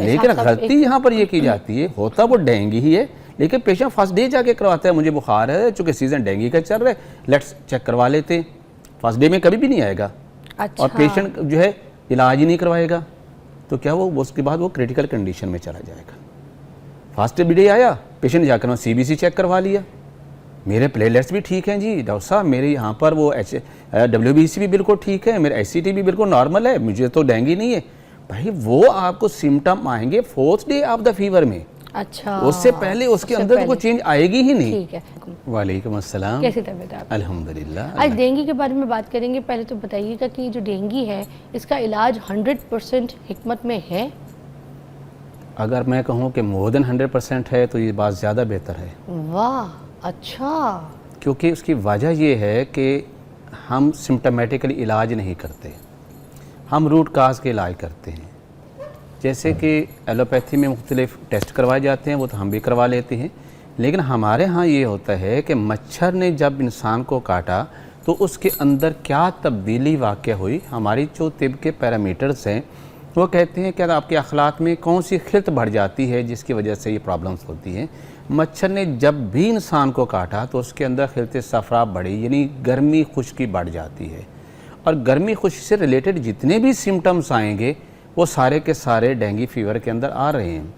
लेकिन गलती यहाँ पर ये की जाती है, होता वो डेंगू ही है, लेकिन पेशेंट फर्स्ट डे जाके करवाता है, मुझे बुखार है, चूँकि सीज़न डेंगू का चल रहा है, लेट्स चेक करवा लेते हैं। फर्स्ट डे में कभी भी नहीं आएगा। अच्छा। और पेशेंट जो है इलाज ही नहीं करवाएगा तो क्या वो उसके बाद वो क्रिटिकल कंडीशन में चला जाएगा। फर्स्ट डे आया, पेशेंट जाकर CBC चेक करवा लिया, मेरे प्लेटलेट्स भी ठीक हैं जी डॉक्टर साहब, मेरे यहाँ पर वो WBC भी बिल्कुल ठीक है, मेरा SCT भी बिल्कुल नॉर्मल है, मुझे तो डेंगू नहीं है। भाई वो आपको सिम्टम आएंगे 4th day of the fever में। अच्छा, उससे पहले उसके अंदर तो कोई चेंज आएगी ही नहीं। ठीक है। वालेकुम अस्सलाम, कैसी तबीयत है? अल्हम्दुलिल्लाह। आज डेंगू के बारे में बात करेंगे। पहले तो बताइएगा कि जो डेंगू है इसका इलाज 100% हिकमत में है? अगर मैं कहूँ कि मोर देन 100% है तो ये बात ज़्यादा बेहतर है। वाह, अच्छा। क्योंकि उसकी वजह ये है कि हम सिम्टमेटिकली इलाज नहीं करते, हम रूट काज के इलाज करते हैं। जैसे कि एलोपैथी में मुख्तलिफ टेस्ट करवाए जाते हैं, वो तो हम भी करवा लेते हैं, लेकिन हमारे यहाँ ये होता है कि मच्छर ने जब इंसान को काटा तो उसके अंदर क्या तब्दीली वाक़या हुई। हमारी जो तिब के पैरामीटर्स हैं वो कहते हैं कि आपके अखलाक में कौन सी खिल्त बढ़ जाती है जिसकी वजह से ये प्रॉब्लम्स होती हैं। मच्छर ने जब भी इंसान को काटा तो उसके अंदर खिल्त सफ़रा बढ़ी, यानी गर्मी खुश्की बढ़ जाती है। और गर्मी खुश्की से रिलेटेड जितने भी सिम्टम्स आएंगे वो सारे के सारे डेंगू फीवर के अंदर आ रहे हैं।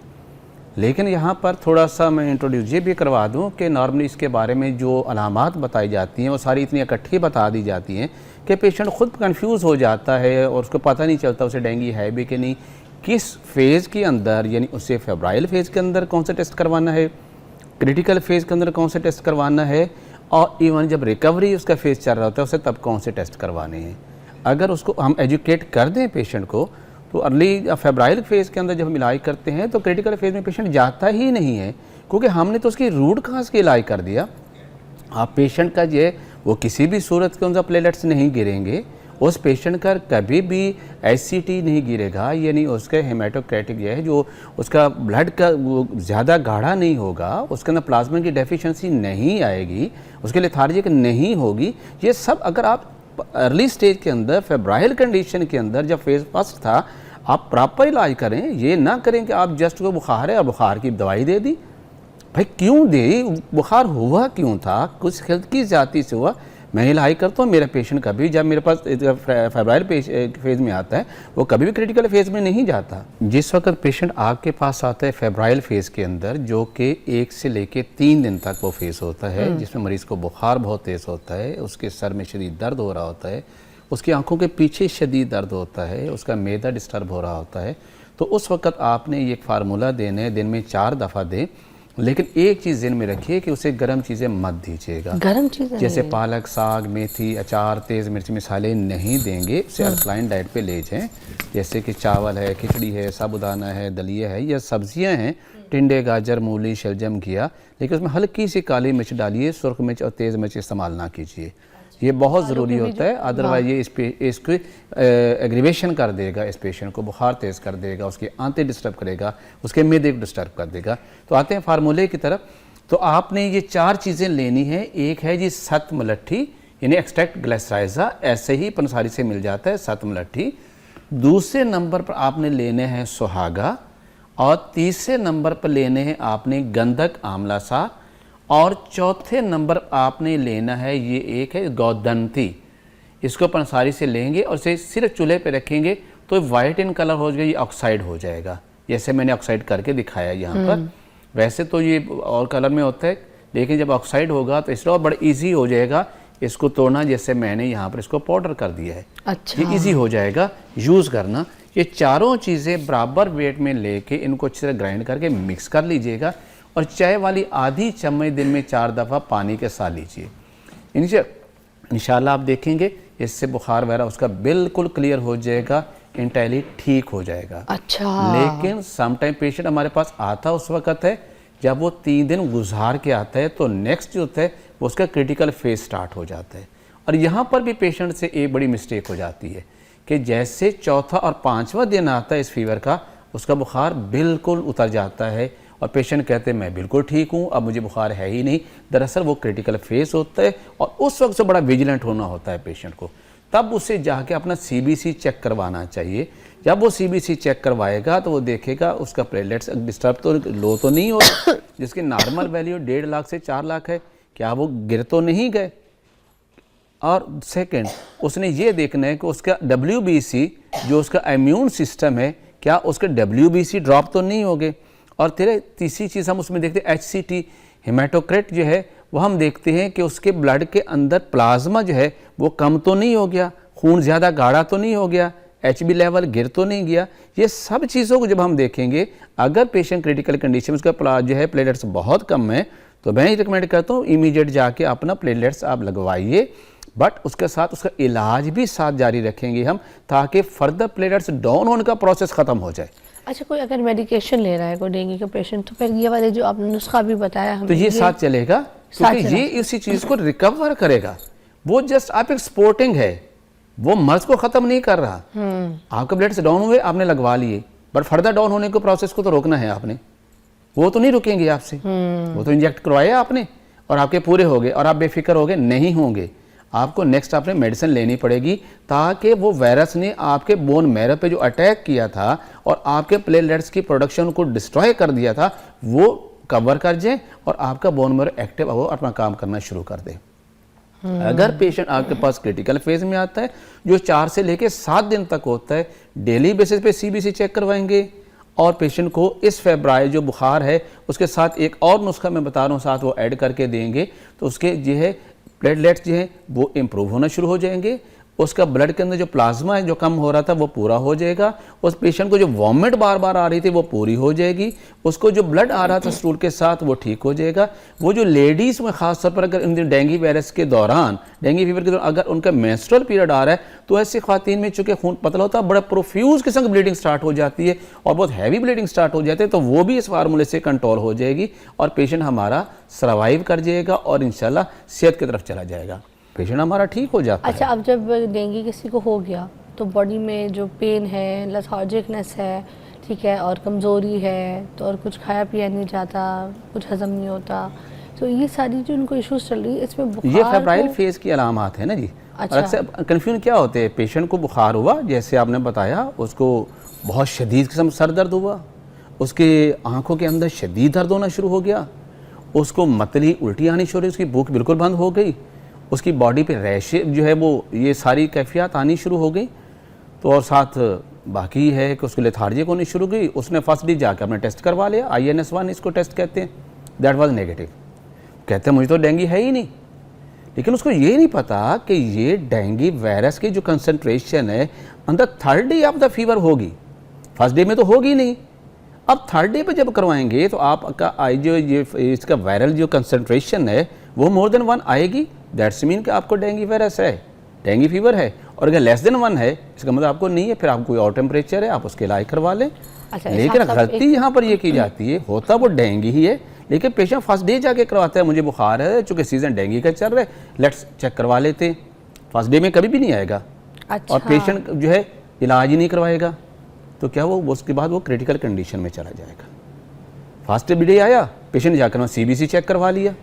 लेकिन यहाँ पर थोड़ा सा मैं इंट्रोड्यूस ये भी करवा दूँ कि नॉर्मली इसके बारे में जो अलामात बताई जाती हैं वो सारी इतनी इकट्ठी बता दी जाती हैं कि पेशेंट ख़ुद कंफ्यूज हो जाता है और उसको पता नहीं चलता उसे डेंगू है भी कि नहीं, किस फेज़ के अंदर, यानी उसे फेब्राइल फेज़ के अंदर कौन सा टेस्ट करवाना है, क्रिटिकल फेज़ के अंदर कौन सा टेस्ट करवाना है, और इवन जब रिकवरी उसका फेज़ चल रहा होता है उसे तब कौन से टेस्ट करवाने हैं। अगर उसको हम एजुकेट कर दें पेशेंट को तो अर्ली फेब्राइल फेज़ के अंदर जब हम इलाज करते हैं तो क्रिटिकल फेज़ में पेशेंट जाता ही नहीं है, क्योंकि हमने तो उसकी रूट काज के इलाज कर दिया। आप पेशेंट का जो वो किसी भी सूरत के अंदर प्लेटलेट्स नहीं गिरेंगे, उस पेशेंट का कभी भी SCT नहीं गिरेगा, यानी उसका हेमाटोक्राइटिक जो है, जो उसका ब्लड का वो ज़्यादा गाढ़ा नहीं होगा, उसके अंदर प्लाज्मा की डेफिशिएंसी नहीं आएगी, उसके लेथार्जिक नहीं होगी। ये सब अगर आप अर्ली स्टेज के अंदर फेब्राइल कंडीशन के अंदर जब फेज़ फर्स्ट था आप प्रॉपर इलाज करें, ये ना करें कि आप जस्ट को बुखार है और बुखार की दवाई दे दी। भाई क्यों दे, बुखार हुआ क्यों था, कुछ हेल्थ की जाती से हुआ। मैं इलाज करता हूँ, मेरा पेशेंट कभी जब मेरे पास फेब्राइल फेज़ में आता है वो कभी भी क्रिटिकल फेज़ में नहीं जाता। जिस वक्त पेशेंट आपके पास आता है फेब्राइल फेज़ के अंदर, जो कि 1 से लेके 3 दिन तक वो फेज़ होता है, जिसमें मरीज़ को बुखार बहुत तेज़ होता है, उसके सर में शदीद दर्द हो रहा होता है, उसकी आंखों के पीछे शदीद दर्द होता है, उसका मैदा डिस्टर्ब हो रहा होता है, तो उस वक्त आपने ये फार्मूला देने, दिन में 4 दफ़ा दें। लेकिन एक चीज़ ज़हन में रखिए कि उसे गर्म चीज़ें मत दीजिएगा। गर्म चीज़ें जैसे पालक, साग, मेथी, अचार, तेज़ मिर्च मसाले नहीं देंगे, उसे अल्कलाइन डाइट पे ले जाएं। जैसे कि चावल है, खिचड़ी है, साबुदाना है, दलिया है, या सब्जियां हैं, टिंडे, गाजर, मूली, शलजम, घिया, लेकिन उसमें हल्की सी काली मिर्च डालिए, सुर्ख मिर्च और तेज़ मिर्च इस्तेमाल ना कीजिए, ये बहुत ज़रूरी होता है। अदरवाइज ये इसको एग्रीवेशन कर देगा, इस पेशेंट को बुखार तेज़ कर देगा, उसकी आंतें डिस्टर्ब करेगा, उसके मैदे को डिस्टर्ब कर देगा। तो आते हैं फार्मूले की तरफ। तो आपने ये 4 चीज़ें लेनी है। एक है जी सत मलट्ठी, यानी एक्सट्रैक्ट ग्लिसराइजा, ऐसे ही पंसारी से मिल जाता है सत मलट्ठी। दूसरे नंबर पर आपने लेने हैं सुहागा, और तीसरे नंबर पर लेने हैं आपने गंधक आंवला सा, और चौथे नंबर आपने लेना है ये एक है गौदंती। इसको पंसारी से लेंगे और इसे सिर्फ चूल्हे पे रखेंगे तो वाइट इन कलर हो जाएगा, ये ऑक्साइड हो जाएगा, जैसे मैंने ऑक्साइड करके दिखाया यहाँ पर। वैसे तो ये और कलर में होता है, लेकिन जब ऑक्साइड होगा तो इसलिए बड़ा ईजी हो जाएगा इसको तोड़ना, जैसे मैंने यहाँ पर इसको पाउडर कर दिया है। अच्छा। ये ईजी हो जाएगा यूज़ करना। ये चारों चीज़ें बराबर वेट में लेके इनको अच्छी तरह ग्राइंड करके मिक्स कर लीजिएगा, और चाय वाली आधी चम्मच दिन में 4 दफ़ा पानी के साथ लीजिए। इंशाल्लाह आप देखेंगे इससे बुखार वगैरह उसका बिल्कुल क्लियर हो जाएगा, इंटायरली ठीक हो जाएगा। अच्छा। लेकिन समटाइम पेशेंट हमारे पास आता उस वक्त है जब वो 3 दिन गुजार के आता है, तो नेक्स्ट जो होता है वो उसका क्रिटिकल फेज स्टार्ट हो जाता है। और यहाँ पर भी पेशेंट से एक बड़ी मिस्टेक हो जाती है कि जैसे चौथा और 5वां दिन आता है इस फीवर का, उसका बुखार बिल्कुल उतर जाता है और पेशेंट कहते हैं मैं बिल्कुल ठीक हूँ, अब मुझे बुखार है ही नहीं। दरअसल वो क्रिटिकल फेज होता है और उस वक्त से बड़ा विजिलेंट होना होता है पेशेंट को। तब उसे जाके अपना CBC चेक करवाना चाहिए। जब वो CBC चेक करवाएगा तो वो देखेगा उसका प्लेटलेट्स डिस्टर्ब तो लो तो नहीं हो रहा, जिसकी नॉर्मल वैल्यू 1.5 लाख से 4 लाख है, क्या वो गिर तो नहीं गए। और सेकंड उसने ये देखना है कि उसका WBC जो उसका इम्यून सिस्टम है, क्या उसके WBC ड्रॉप तो नहीं हो गए। और तीसरी चीज़ हम उसमें देखते हैं HCT हेमाटोक्रिट जो है वो हम देखते हैं कि उसके ब्लड के अंदर प्लाज्मा जो है वो कम तो नहीं हो गया, खून ज़्यादा गाढ़ा तो नहीं हो गया, HB लेवल गिर तो नहीं गया। ये सब चीज़ों को जब हम देखेंगे, अगर पेशेंट क्रिटिकल कंडीशन में उसका जो है प्लेटलेट्स बहुत कम है, तो मैं ही रिकमेंड करता हूँ इमीडिएट जाके अपना प्लेटलेट्स आप लगवाइए। बट उसके साथ उसका इलाज भी साथ जारी रखेंगे हम, ताकि फर्दर प्लेटलेट्स डाउन होने का प्रोसेस ख़त्म हो जाए। अच्छा, कोई अगर मेडिकेशन ले रहा है कोई डेंगू का पेशेंट, तो फिर ये वाले जो आपने नुस्खा भी बताया हमें, तो ये साथ चलेगा, क्योंकि ये इसी चीज़ को रिकवर करेगा। वो जस्ट आप एक सपोर्टिंग है, वो मर्ज को ख़त्म नहीं कर रहा। आपके प्लेटलेट्स डाउन हुए, आपने लगवा लिए, बट फर्दर डाउन होने के प्रोसेस को तो रोकना है आपने। वो तो नहीं रुकेंगे आपसे, वो तो इंजेक्ट करवाया आपने और आपके पूरे हो गए और आप बेफिक्र हो गए, नहीं होंगे। आपको नेक्स्ट आपने मेडिसिन लेनी पड़ेगी, ताकि वो वायरस ने आपके बोन मैरो पे जो अटैक किया था और आपके प्लेटलेट्स की प्रोडक्शन को डिस्ट्रॉय कर दिया था, वो कवर कर जाए और आपका बोन मैरो एक्टिव वो अपना काम करना शुरू कर दे। अगर पेशेंट आपके पास क्रिटिकल फेज में आता है, जो 4 से लेकर 7 दिन तक होता है, डेली बेसिस पे CBC चेक करवाएंगे और पेशेंट को इस फेब्राइल जो बुखार है उसके साथ एक और नुस्खा मैं बता रहा हूँ साथ वो ऐड करके देंगे, तो उसके जो है प्लेटलेट्स जो हैं वो इम्प्रूव होना शुरू हो जाएंगे। उसका ब्लड के अंदर जो प्लाज्मा है जो कम हो रहा था वो पूरा हो जाएगा। उस पेशेंट को जो वॉमिट बार बार आ रही थी वो पूरी हो जाएगी। उसको जो ब्लड आ रहा था स्टूल के साथ वो ठीक हो जाएगा। वो जो लेडीज़ में ख़ास तौर पर अगर इन डेंगू वायरस के दौरान, डेंगू फीवर के दौरान अगर उनका मेंस्ट्रुअल पीरियड आ रहा है, तो ऐसी ख़वातीन में चूँकि खून पतला होता है, बड़ा प्रोफ्यूज किस्म की ब्लीडिंग स्टार्ट हो जाती है और बहुत हैवी ब्लीडिंग स्टार्ट हो जाती है, तो वो भी इस फार्मूले से कंट्रोल हो जाएगी और पेशेंट हमारा सर्वाइव कर जाएगा और इंशाल्लाह सेहत की तरफ चला जाएगा, पेशेंट हमारा ठीक हो जाता है। अच्छा, अब जब डेंगू किसी को हो गया तो बॉडी में जो पेन है, लेथार्जिकनेस है, ठीक है, और कमज़ोरी है, तो और कुछ खाया पिया नहीं जाता, कुछ हजम नहीं होता, तो ये सारी जो उनको इश्यूज चल रही है, इसमें बुखार ये फेब्राइल फेज की अलामात है ना जी। अच्छा। और अक्सर कन्फ्यूजन क्या होते हैं, पेशेंट को बुखार हुआ जैसे आपने बताया, उसको बहुत शदीद किस्म सर दर्द हुआ, उसके आंखों के अंदर शदीद दर्द होना शुरू हो गया, उसको मतली उल्टी आनी शुरू हुई, उसकी भूख बिल्कुल बंद हो गई, उसकी बॉडी पे रैश जो है वो ये सारी कैफियत आनी शुरू हो गई। तो और साथ बाकी है कि उसको लेथार्जिक होनी शुरू हुई। उसने फर्स्ट डे जाकर अपने टेस्ट करवा लिया, INS-1 इसको टेस्ट कहते हैं, दैट वाज नेगेटिव। कहते हैं मुझे तो डेंगू है ही नहीं, लेकिन उसको ये नहीं पता कि ये डेंगू वायरस की जो कंसनट्रेशन है अंदर 3rd day of the fever होगी, फर्स्ट डे में तो होगी नहीं। अब 3rd डे पे जब करवाएंगे तो आपका जो ये इसका वायरल जो कंसनट्रेशन है वो मोर देन 1 आएगी, दैट्स मीन कि आपको डेंगू वायरस है, डेंगू फीवर है। और अगर लेस देन 1 है इसका मतलब आपको नहीं है, फिर आपको कोई और टेम्परेचर है, आप उसके इलाज करवा लें। अच्छा, लेकिन गलती यहाँ पर ये की जाती है, होता वो डेंगू ही है, लेकिन पेशेंट फर्स्ट डे जाके करवाता है, मुझे बुखार है चूँकि सीज़न डेंगू का चल रहा है, लेट्स चेक करवा लेते हैं। फर्स्ट डे में कभी भी नहीं आएगा। अच्छा। और पेशेंट जो है इलाज ही नहीं करवाएगा, तो क्या वो उसके बाद वो क्रिटिकल कंडीशन में चला जाएगा। फर्स्ट डे आया, पेशेंट जाकर CBC चेक करवा लिया,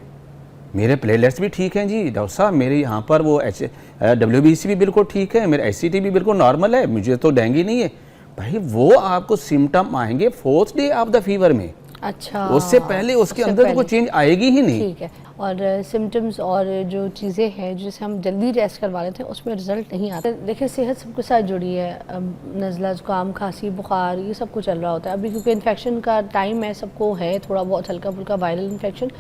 मेरे प्लेटलेट्स भी ठीक हैं जी डॉक्टर साहब, मेरे यहाँ पर वो WBC भी बिल्कुल ठीक है, मेरे HCT भी बिल्कुल नॉर्मल है, मुझे तो डेंगू नहीं है। भाई वो आपको सिम्टम आएंगे 4th day of the fever में। अच्छा, उससे पहले उसके अंदर तो कोई चेंज आएगी ही नहीं। ठीक है। और सिम्टम्स और जो चीज़ें हैं जिसे हम जल्दी टेस्ट करवा लेते हैं उसमें रिजल्ट नहीं आता। देखिए सेहत सबके साथ जुड़ी है, नज़ला ज़ुकाम खांसी बुखार ये सब कुछ चल रहा होता है अभी, क्योंकि इन्फेक्शन का टाइम है, सबको है थोड़ा बहुत हल्का फुल्का वायरल इन्फेक्शन।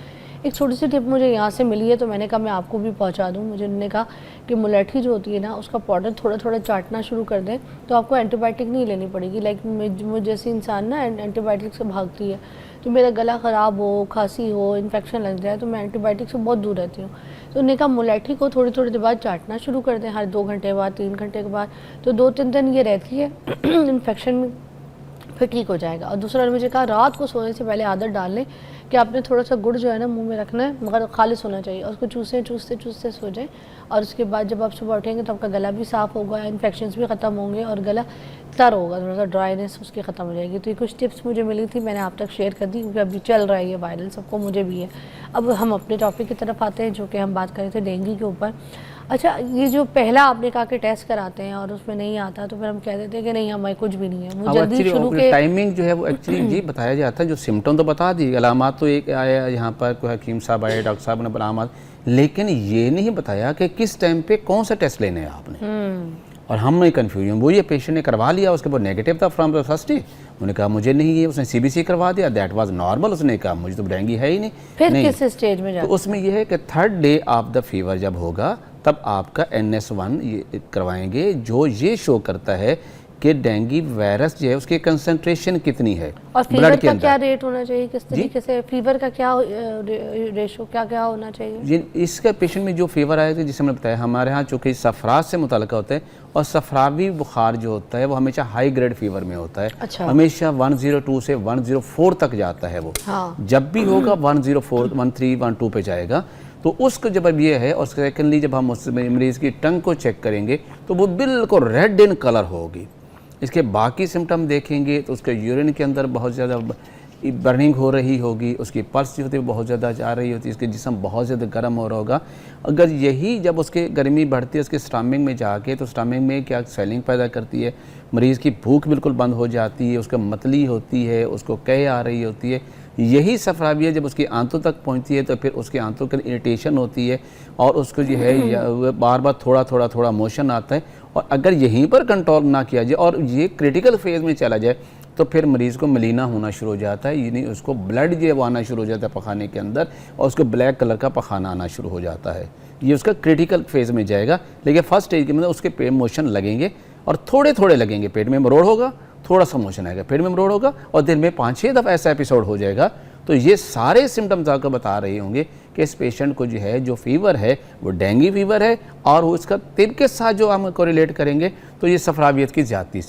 एक छोटी सी टिप मुझे यहाँ से मिली है, तो मैंने कहा मैं आपको भी पहुँचा दूँ। मुझे उन्होंने कहा कि मुलेठी जो होती है ना, उसका पाउडर थोड़ा थोड़ा चाटना शुरू कर दें तो आपको एंटीबायोटिक नहीं लेनी पड़ेगी। लाइक मुझ जैसी इंसान ना एंटीबायोटिक से भागती है, तो मेरा गला ख़राब हो, खांसी हो, इन्फेक्शन लग जाए तो मैं एंटीबायोटिक से बहुत दूर रहती हूँ। तो उन्होंने कहा मुलेठी को थोड़ी थोड़ी देर बाद चाटना शुरू कर दें, हर 2 घंटे बाद 3 घंटे के बाद, तो 2-3 दिन ये रहती है इन्फेक्शन में, फिर ठीक हो जाएगा। और दूसरा मुझे कहा रात को सोने से पहले आदत डाल लें कि आपने थोड़ा सा गुड़ जो है ना मुंह में रखना है, मगर खालिस होना चाहिए, और उसको चूसते सो जाएं। और उसके बाद जब आप सुबह उठेंगे तो आपका गला भी साफ़ होगा, इन्फेक्शंस भी ख़त्म होंगे और गला तर होगा, थोड़ा सा ड्राइनेस उसकी ख़त्म हो जाएगी। तो ये कुछ टिप्स मुझे मिली थी, मैंने आप तक शेयर कर दी, क्योंकि अभी चल रहा है ये वायरल, सबको मुझे भी है। अब हम अपने टॉपिक की तरफ आते हैं, जो कि हम बात कर रहे थे डेंगू के ऊपर। अच्छा, ये जो पहला आपने कहा कि टेस्ट कराते हैं और उसमें नहीं आता तो फिर हम कह देते हैं कि नहीं हमें कुछ भी नहीं है, वो अब जल्दी शुरू एक्चुअली के टाइमिंग जो है वो एक्चुअली ये बताया जाता है, जो सिम्टम तो बता दी, अलामात तो एक आया यहाँ पर कोई हकीम साहब आए, डॉक्टर साहब ने अलामात, लेकिन ये नहीं बताया कि किस टाइम पे कौन सा टेस्ट लेने हैं आपने। और हम में कन्फ्यूजन वो, ये पेशेंट ने करवा लिया, उसके बाद नेगेटिव था फ्रॉम द फर्स्ट डे, उन्होंने कहा मुझे नहीं है, उसने CBC करवा दिया, दैट वाज नॉर्मल, उसने कहा मुझे तो डेंगू है ही नहीं। फिर नहीं, किस स्टेज में जाते तो उसमें यह है कि 3rd day of the fever जब होगा तब आपका NS1 ये करवाएंगे, जो ये शो करता है कि डेंगू वायरस जो है उसकी कंसंट्रेशन कितनी है और फीवर ब्लड के का क्या अंदर। रेट होना चाहिए, किस तरीके से फीवर का क्या रेशो क्या क्या होना चाहिए? ये इसका पेशेंट में जो फीवर आया था, जिसे हमने बताया, हमारे यहाँ चूँकि सफराज से मुताल्लिक़ होता है, और सफरावी बुखार जो होता है वो हमेशा हाई ग्रेड फीवर में होता है। अच्छा। हमेशा 102 से 104 तक जाता है वो। हाँ। जब भी होगा 104, 13, 12 पे जाएगा। तो उसको जब अब ये है, और सेकेंडली जब हम उस मरीज़ की टंग को चेक करेंगे तो वो बिल्कुल रेड इन कलर होगी। इसके बाकी सिम्टम देखेंगे तो उसके यूरिन के अंदर बहुत ज़्यादा बर्निंग हो रही होगी, उसकी पल्स जो होती है बहुत ज़्यादा जा रही होती है, इसके जिस्म बहुत ज़्यादा गर्म हो रहा होगा। अगर यही जब उसके गर्मी बढ़ती है उसके स्टमक में जाके, तो स्टमक में क्या स्वेलिंग पैदा करती है, मरीज़ की भूख बिल्कुल बंद हो जाती है, उसका मतली होती है, उसको कह आ रही होती है। यही सफराविया जब उसकी आंतों तक पहुंचती है तो फिर उसके आंतों के इरिटेशन होती है और उसको जो है बार बार थोड़ा मोशन आता है। और अगर यहीं पर कंट्रोल ना किया जाए और ये क्रिटिकल फेज़ में चला जाए तो फिर मरीज़ को मलीना होना शुरू हो जाता है, यानी उसको ब्लड जो है वो आना शुरू हो जाता है पखाने के अंदर, और उसको ब्लैक कलर का पखाना आना शुरू हो जाता है। ये उसका क्रिटिकल फेज़ में जाएगा। लेकिन फर्स्ट स्टेज के मतलब उसके पेट मोशन लगेंगे और थोड़े थोड़े लगेंगे, पेट में मरोड़ होगा, थोड़ा सा मोशन आएगा, पेट में मरोड़ होगा, और दिन में 5-6 दफ़ा ऐसा एपिसोड हो जाएगा। तो ये सारे सिम्टम्स आपको बता रहे होंगे कि इस पेशेंट को जो है जो फीवर है वो डेंगू फीवर है, और उसका तिल के साथ जो हम कोरिलेट करेंगे तो ये सफरावियत की ज़्यादती